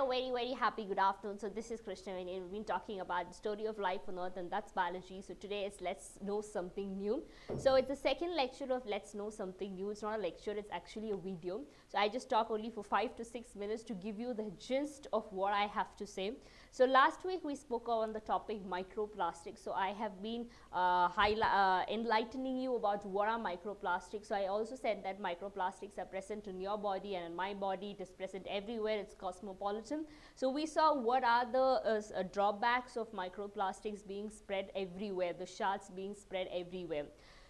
very happy good afternoon. So this is Krishna Ma'am. We've been talking about the story of life on earth, and that's biology. So today is let's know something new. So it's the second lecture of let's know something new. It's not a lecture, it's actually a video. So I just talk only for 5 to 6 minutes to give you the gist of what I have to say. So last week we spoke on the topic microplastics. So I have been enlightening you about what are microplastics. So I also said that microplastics are present in your body and in my body. It is present everywhere. It's cosmopolitan. So we saw what are the drawbacks of microplastics being spread everywhere, the shards being spread everywhere.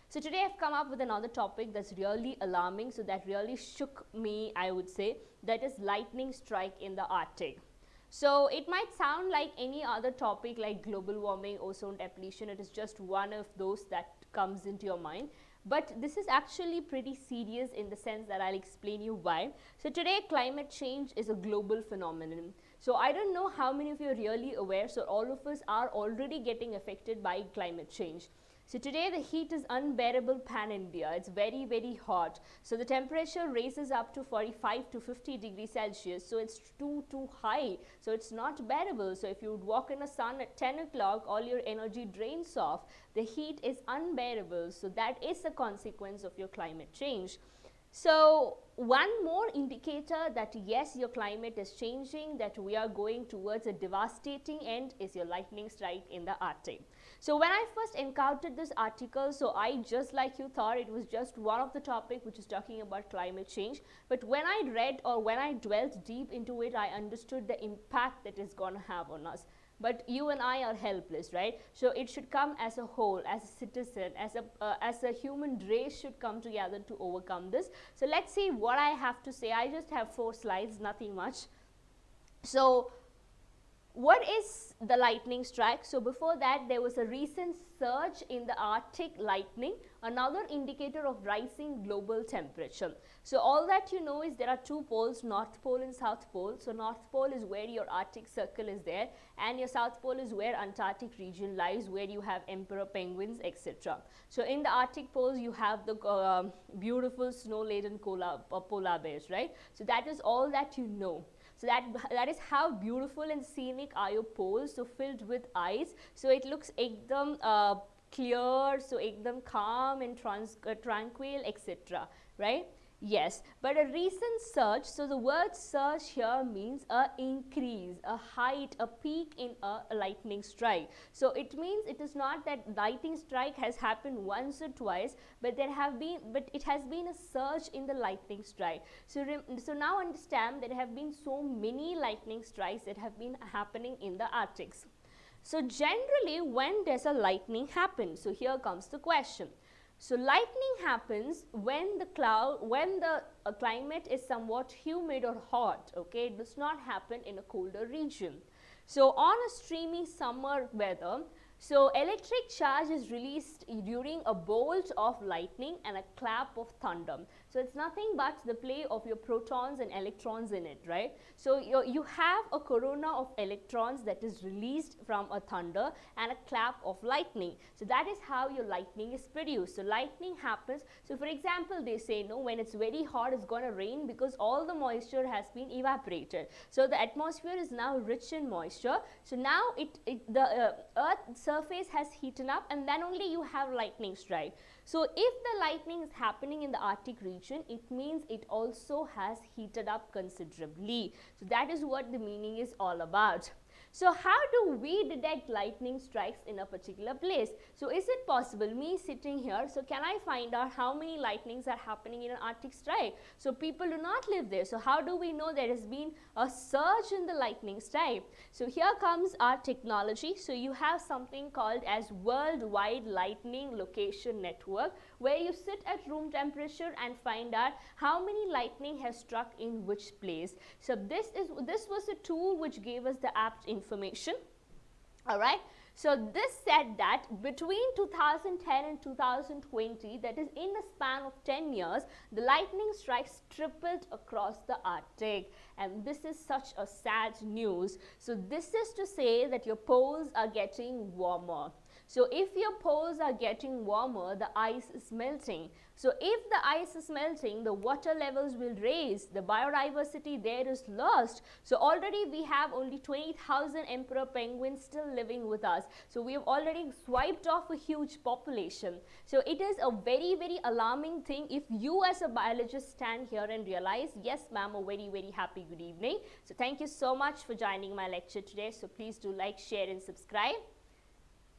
So today I've come up with another topic that's really alarming, so that really shook me, I would say, that is lightning strike in the Arctic. So it might sound like any other topic like global warming, ozone depletion. It is just one of those that comes into your mind. But this is actually pretty serious in the sense that I'll explain you why. So today climate change is a global phenomenon. So I don't know how many of you are really aware. So all of us are already getting affected by climate change. So today the heat is unbearable pan-India. It's very hot. So the temperature raises up to 45 to 50 degrees Celsius. So it's too high. So it's not bearable. So if you would walk in the sun at 10 o'clock, all your energy drains off. The heat is unbearable. So that is a consequence of your climate change. So one more indicator that yes, your climate is changing, that we are going towards a devastating end, is your lightning strike in the Arctic. So when I first encountered this article, so I just like you thought it was just one of the topic which is talking about climate change. But when I read or when I dwelt deep into it, I understood the impact that it's going to have on us. But you and I are helpless, right? So it should come as a whole, as a citizen, as a human race should come together to overcome this. So let's see what I have to say. I just have 4 slides, nothing much. So what is the lightning strike? So before that, there was a recent surge in the Arctic lightning, another indicator of rising global temperature. So all that you know is there are 2 poles, North Pole and South Pole. So North Pole is where your Arctic Circle is there, and your South Pole is where Antarctic region lies, where you have emperor penguins, etc. So in the Arctic poles you have the beautiful snow-laden polar bears, right? So that is all that you know. So that is how beautiful and scenic are your poles, so filled with ice. So it looks ekdam clear, so ekdam calm and tranquil, etc. Right? Yes, but a recent surge, so the word surge here means a increase, a height, a peak in a lightning strike. So it means it is not that lightning strike has happened once or twice, but it has been a surge in the lightning strike. So now understand there have been so many lightning strikes that have been happening in the Arctic. So generally, when does a lightning happen? So here comes the question. So lightning happens when the climate is somewhat humid or hot, okay? It does not happen in a colder region. So on a streamy summer weather, so electric charge is released during a bolt of lightning and a clap of thunder. So it's nothing but the play of your protons and electrons in it, right? So you have a corona of electrons that is released from a thunder and a clap of lightning. So that is how your lightning is produced. So lightning happens. So for example, they say no, when it's very hot, it's going to rain because all the moisture has been evaporated. So the atmosphere is now rich in moisture. So now the Earth's surface has heated up, and then only you have lightning strike. So if the lightning is happening in the Arctic region, it means it also has heated up considerably. So that is what the meaning is all about. So how do we detect lightning strikes in a particular place? So is it possible, me sitting here, so can I find out how many lightnings are happening in an Arctic strike? So people do not live there. So how do we know there has been a surge in the lightning strike? So here comes our technology. So you have something called as Worldwide Lightning Location Network, where you sit at room temperature and find out how many lightning has struck in which place. So this was a tool which gave us the apt information. All right. So this said that between 2010 and 2020, that is in a span of 10 years, the lightning strikes tripled across the Arctic, and this is such a sad news. So this is to say that your poles are getting warmer. So if your poles are getting warmer, the ice is melting. So if the ice is melting, the water levels will raise, the biodiversity there is lost. So already we have only 20,000 emperor penguins still living with us. So we have already swiped off a huge population. So it is a very, very alarming thing if you as a biologist stand here and realize, yes ma'am, a very, very happy good evening. So thank you so much for joining my lecture today. So please do like, share and subscribe.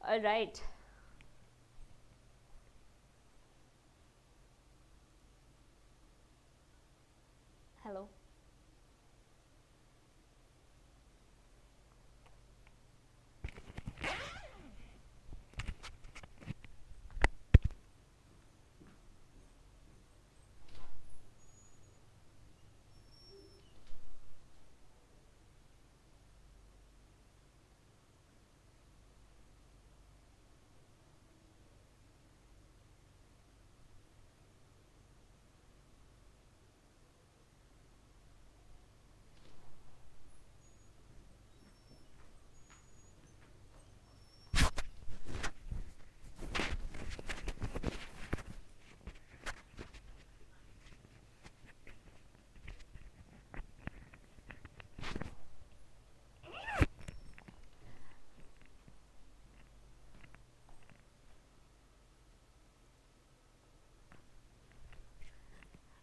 All right. Hello.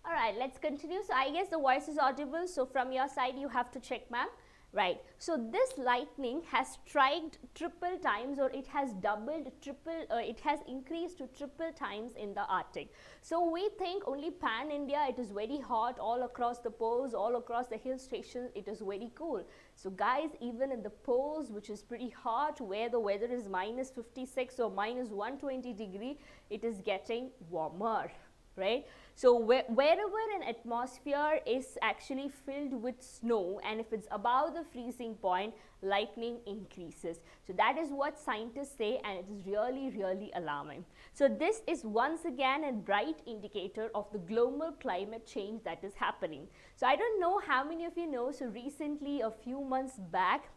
Alright, let's continue. So I guess the voice is audible. So from your side, you have to check, ma'am. Right. So this lightning has striked triple times, or it has doubled, it has increased to triple times in the Arctic. So we think only pan India, it is very hot all across the poles, all across the hill stations, it is very cool. So guys, even in the poles, which is pretty hot, where the weather is minus 56 or minus 120 degree, it is getting warmer. Right. So wherever an atmosphere is actually filled with snow, and if it's above the freezing point, lightning increases. So that is what scientists say, and it is really, really alarming. So this is once again a bright indicator of the global climate change that is happening. So I don't know how many of you know, so recently, a few months back,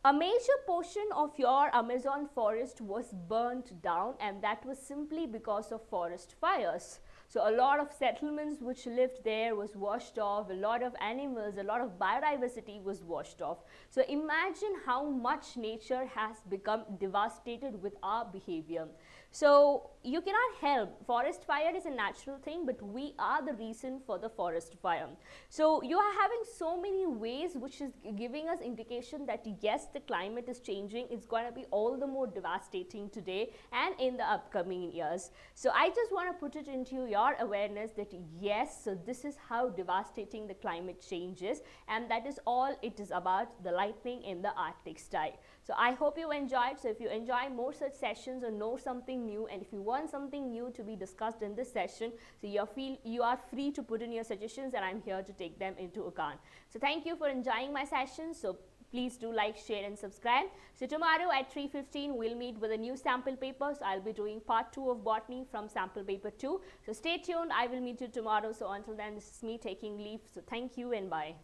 a major portion of your Amazon forest was burnt down, and that was simply because of forest fires. So a lot of settlements which lived there was washed off, a lot of animals, a lot of biodiversity was washed off. So imagine how much nature has become devastated with our behavior. So you cannot help, forest fire is a natural thing, but we are the reason for the forest fire. So you are having so many ways which is giving us indication that yes, the climate is changing. It's going to be all the more devastating today and in the upcoming years. So I just want to put it into your awareness that yes, so this is how devastating the climate change is, and that is all it is about, the lightning in the Arctic sky. So I hope you enjoyed. So if you enjoy more such sessions or know something new, and if you want something new to be discussed in this session, so you are free to put in your suggestions, and I'm here to take them into account. So thank you for enjoying my session. So please do like, share and subscribe. So tomorrow at 3:15 we'll meet with a new sample paper. So I'll be doing part 2 of botany from sample paper 2. So stay tuned. I will meet you tomorrow. So until then, this is me taking leave. So thank you and bye.